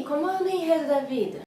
como é no enredo da vida?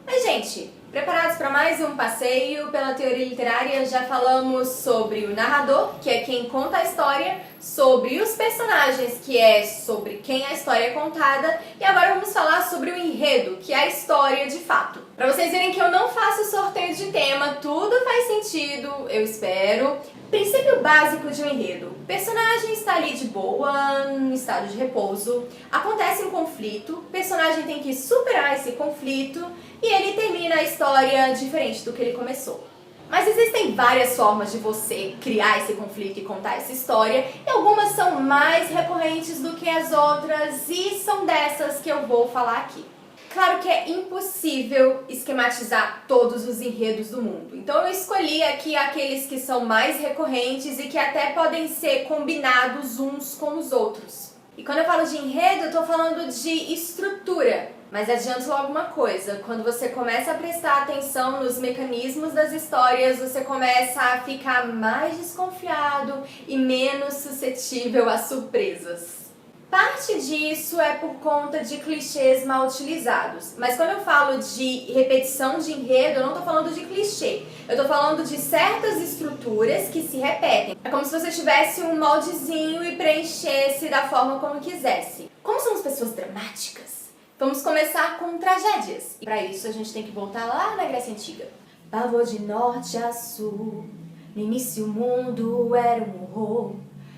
Mas, gente, preparados para mais um passeio pela teoria literária? Já falamos sobre o narrador, que é quem conta a história, sobre os personagens, que é sobre quem a história é contada, e agora vamos falar sobre o enredo, que é a história de fato. Para vocês verem que eu não faço sorteio de tema, tudo faz sentido, eu espero. Princípio básico de um enredo. O personagem está ali de boa, em estado de repouso, acontece um conflito, o personagem tem que superar esse conflito e ele termina a história diferente do que ele começou. Mas existem várias formas de você criar esse conflito e contar essa história, e algumas são mais recorrentes do que as outras, e são dessas que eu vou falar aqui. Claro que é impossível esquematizar todos os enredos do mundo, então eu escolhi aqui aqueles que são mais recorrentes e que até podem ser combinados uns com os outros. E quando eu falo de enredo, eu tô falando de estrutura. Mas adianto logo uma coisa, quando você começa a prestar atenção nos mecanismos das histórias, você começa a ficar mais desconfiado e menos suscetível a surpresas. Parte disso é por conta de clichês mal utilizados, mas quando eu falo de repetição de enredo, eu não tô falando de clichê, eu tô falando de certas estruturas que se repetem. É como se você tivesse um moldezinho e preenchesse da forma como quisesse. Como somos pessoas dramáticas, vamos começar com tragédias. E para isso a gente tem que voltar lá na Grécia Antiga. Pavor de norte a sul, no início o mundo era um horror,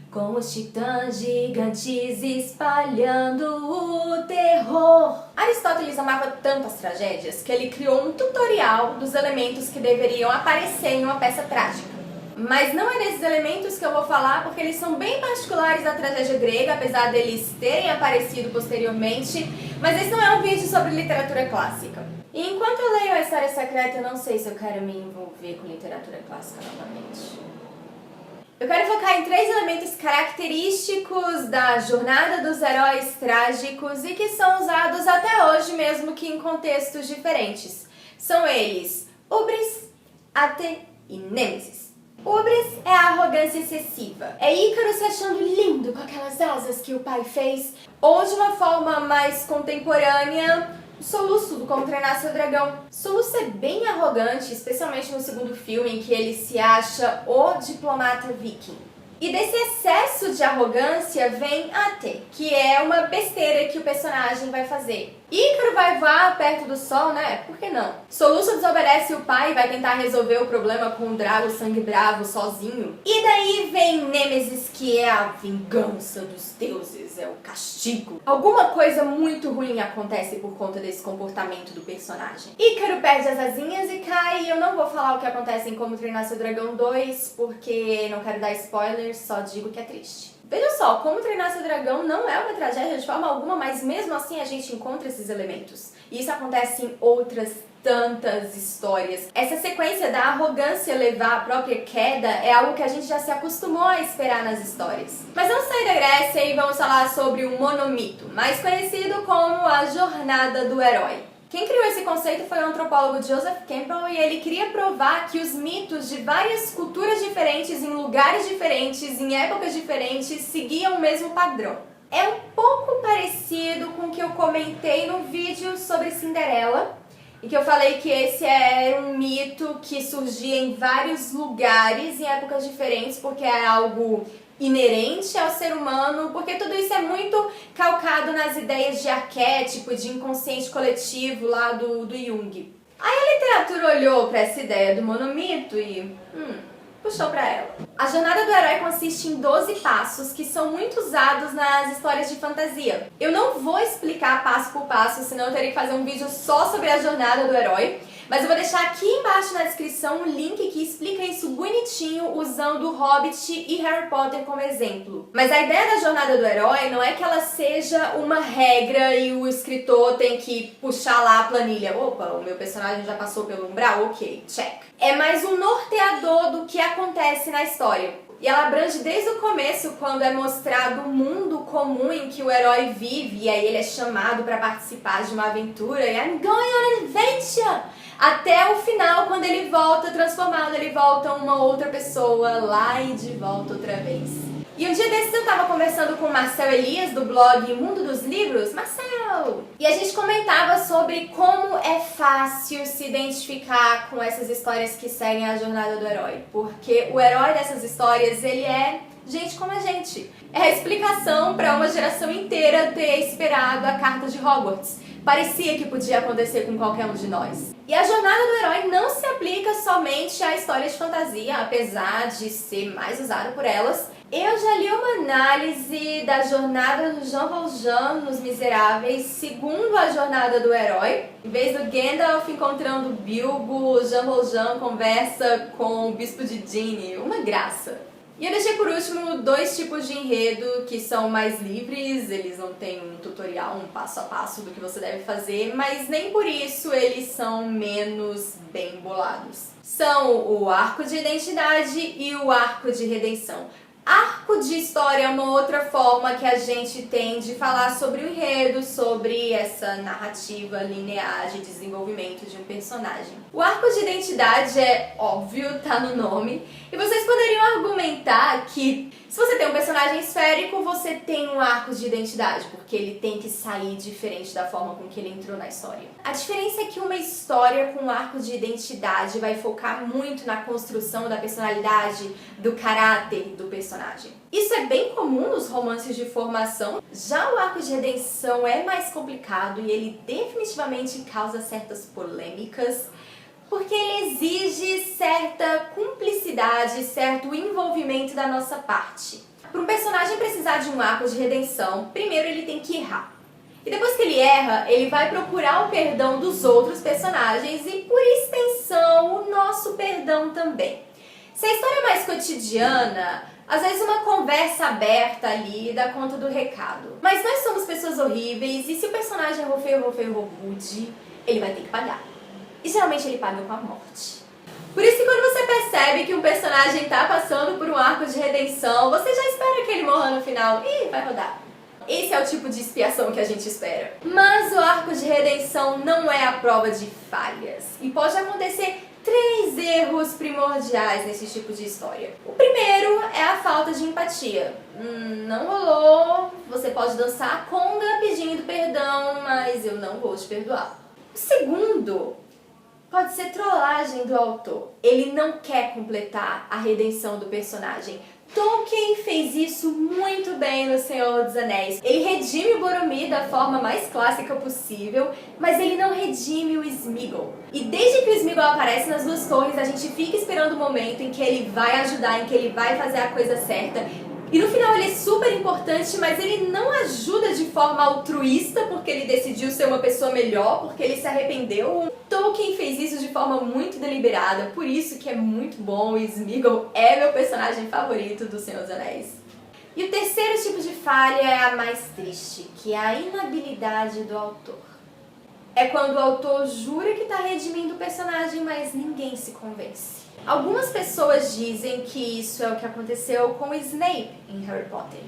com os titãs gigantes espalhando o terror. Aristóteles amava tanto as tragédias que ele criou um tutorial dos elementos que deveriam aparecer em uma peça trágica. Mas não é desses elementos que eu vou falar, porque eles são bem particulares da tragédia grega, apesar deles terem aparecido posteriormente, mas esse não é um vídeo sobre literatura clássica. E enquanto eu leio a História Secreta, eu não sei se eu quero me envolver com literatura clássica novamente. Eu quero focar em 3 elementos característicos da jornada dos heróis trágicos e que são usados até hoje, mesmo que em contextos diferentes. São eles Hubris, Ate e Nêmesis. Hubris é a arrogância excessiva. É Ícaro se achando lindo com aquelas asas que o pai fez. Ou de uma forma mais contemporânea, o Soluço do Como Treinar Seu Dragão. Soluço é bem arrogante, especialmente no segundo filme, em que ele se acha o diplomata viking. E desse excesso de arrogância vem Ate, que é uma besteira que o personagem vai fazer. Ícaro vai voar perto do sol, né? Por que não? Soluço desobedece o pai e vai tentar resolver o problema com o Drago Sangue Bravo sozinho. E daí vem Nêmesis, que é a vingança dos deuses, é o castigo. Alguma coisa muito ruim acontece por conta desse comportamento do personagem. Ícaro perde as asinhas e cai, e eu não vou falar o que acontece em Como Treinar Seu Dragão 2, porque não quero dar spoilers, só digo que é triste. Veja só, Como Treinar Seu Dragão não é uma tragédia de forma alguma, mas mesmo assim a gente encontra esses elementos. E isso acontece em outras tantas histórias. Essa sequência da arrogância levar à própria queda é algo que a gente já se acostumou a esperar nas histórias. Mas vamos sair da Grécia e vamos falar sobre o monomito, mais conhecido como a jornada do herói. Quem criou esse conceito foi o antropólogo Joseph Campbell e ele queria provar que os mitos de várias culturas diferentes, em lugares diferentes, em épocas diferentes, seguiam o mesmo padrão. É um pouco parecido com o que eu comentei no vídeo sobre Cinderela, e que eu falei que esse era um mito que surgia em vários lugares, em épocas diferentes, porque era algo inerente ao ser humano, porque tudo isso é muito calcado nas ideias de arquétipo, de inconsciente coletivo lá do Jung. Aí a literatura olhou para essa ideia do monomito e puxou para ela. A jornada do herói consiste em 12 passos que são muito usados nas histórias de fantasia. Eu não vou explicar passo por passo, senão eu teria que fazer um vídeo só sobre a jornada do herói. Mas eu vou deixar aqui embaixo na descrição um link que explica isso bonitinho usando o Hobbit e Harry Potter como exemplo. Mas a ideia da jornada do herói não é que ela seja uma regra e o escritor tem que puxar lá a planilha. Opa, o meu personagem já passou pelo umbral? Ok, check. É mais um norteador do que acontece na história. E ela abrange desde o começo, quando é mostrado o mundo comum em que o herói vive, e aí ele é chamado para participar de uma aventura, e I'm going on an adventure! Até o final, quando ele volta transformado, ele volta uma outra pessoa, lá e de volta outra vez. E um dia desses eu tava conversando com o Marcel Elias, do blog Mundo dos Livros. Marcel! E a gente comentava sobre como é fácil se identificar com essas histórias que seguem a jornada do herói. Porque o herói dessas histórias, ele é gente como a gente. É a explicação para uma geração inteira ter esperado a carta de Hogwarts. Parecia que podia acontecer com qualquer um de nós. E a jornada do herói não se aplica somente à história de fantasia, apesar de ser mais usada por elas. Eu já li uma análise da jornada do Jean Valjean nos Miseráveis, segundo a jornada do herói. Em vez do Gandalf encontrando Bilbo, Jean Valjean conversa com o Bispo de Digne. Uma graça. E eu deixei por último 2 tipos de enredo que são mais livres, eles não têm um tutorial, um passo a passo do que você deve fazer, mas nem por isso eles são menos bem bolados. São o arco de identidade e o arco de redenção. Arco de história é uma outra forma que a gente tem de falar sobre o enredo, sobre essa narrativa linear de desenvolvimento de um personagem. O arco de identidade é óbvio, tá no nome, e vocês poderiam argumentar que se você tem um personagem esférico, você tem um arco de identidade, porque ele tem que sair diferente da forma com que ele entrou na história. A diferença é que uma história com um arco de identidade vai focar muito na construção da personalidade, do caráter do personagem. Isso é bem comum nos romances de formação. Já o arco de redenção é mais complicado e ele definitivamente causa certas polêmicas, porque ele exige certa cumplicidade, certo envolvimento da nossa parte. Para um personagem precisar de um arco de redenção, primeiro ele tem que errar. E depois que ele erra, ele vai procurar o perdão dos outros personagens e, por extensão, o nosso perdão também. Se a história é mais cotidiana, às vezes uma conversa aberta ali dá conta do recado. Mas nós somos pessoas horríveis e se o personagem errou feio, rude, ele vai ter que pagar. E geralmente ele paga com a morte. Por isso que quando você percebe que um personagem tá passando por um arco de redenção, você já espera que ele morra no final. Ih, vai rodar. Esse é o tipo de expiação que a gente espera. Mas o arco de redenção não é a prova de falhas. E pode acontecer 3 erros primordiais nesse tipo de história. O primeiro é a falta de empatia. Não rolou, você pode dançar a conga pedindo perdão, mas eu não vou te perdoar. O segundo pode ser trollagem do autor. Ele não quer completar a redenção do personagem. Tolkien fez isso muito bem no Senhor dos Anéis. Ele redime o Boromir da forma mais clássica possível, mas ele não redime o Sméagol. E desde que o Sméagol aparece nas 2 torres, a gente fica esperando o momento em que ele vai ajudar, em que ele vai fazer a coisa certa. E no final ele é super importante, mas ele não ajuda de forma altruísta porque ele decidiu ser uma pessoa melhor, porque ele se arrependeu. Tolkien fez isso de forma muito deliberada, por isso que é muito bom e Sméagol é meu personagem favorito do Senhor dos Anéis. E o terceiro tipo de falha é a mais triste, que é a inabilidade do autor. É quando o autor jura que está redimindo o personagem, mas ninguém se convence. Algumas pessoas dizem que isso é o que aconteceu com o Snape em Harry Potter.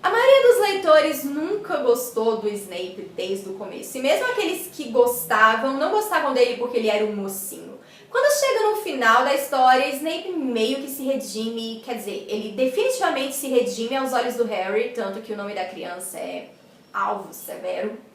A maioria dos leitores nunca gostou do Snape desde o começo. E mesmo aqueles que gostavam, não gostavam dele porque ele era um mocinho. Quando chega no final da história, Snape meio que se redime, quer dizer, ele definitivamente se redime aos olhos do Harry, tanto que o nome da criança é Alvo Severo.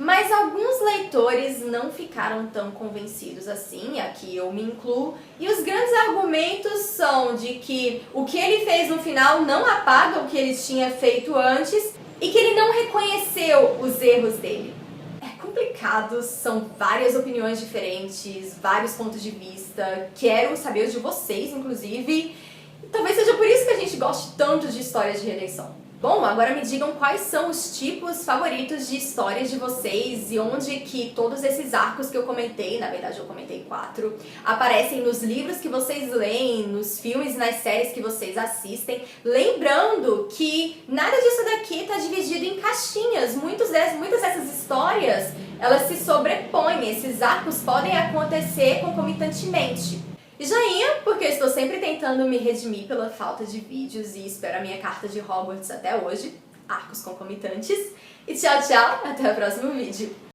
Mas alguns leitores não ficaram tão convencidos assim, aqui eu me incluo, e os grandes argumentos são de que o que ele fez no final não apaga o que ele tinha feito antes e que ele não reconheceu os erros dele. É complicado, são várias opiniões diferentes, vários pontos de vista, quero saber os de vocês, inclusive, e talvez seja por isso que a gente goste tanto de histórias de redenção. Bom, agora me digam quais são os tipos favoritos de histórias de vocês e onde que todos esses arcos que eu comentei, na verdade eu comentei 4, aparecem nos livros que vocês leem, nos filmes e nas séries que vocês assistem. Lembrando que nada disso daqui está dividido em caixinhas. Muitas dessas histórias, elas se sobrepõem, esses arcos podem acontecer concomitantemente. E joinha, porque eu estou sempre tentando me redimir pela falta de vídeos e espero a minha carta de Hogwarts até hoje, arcos concomitantes. E tchau, tchau, até o próximo vídeo.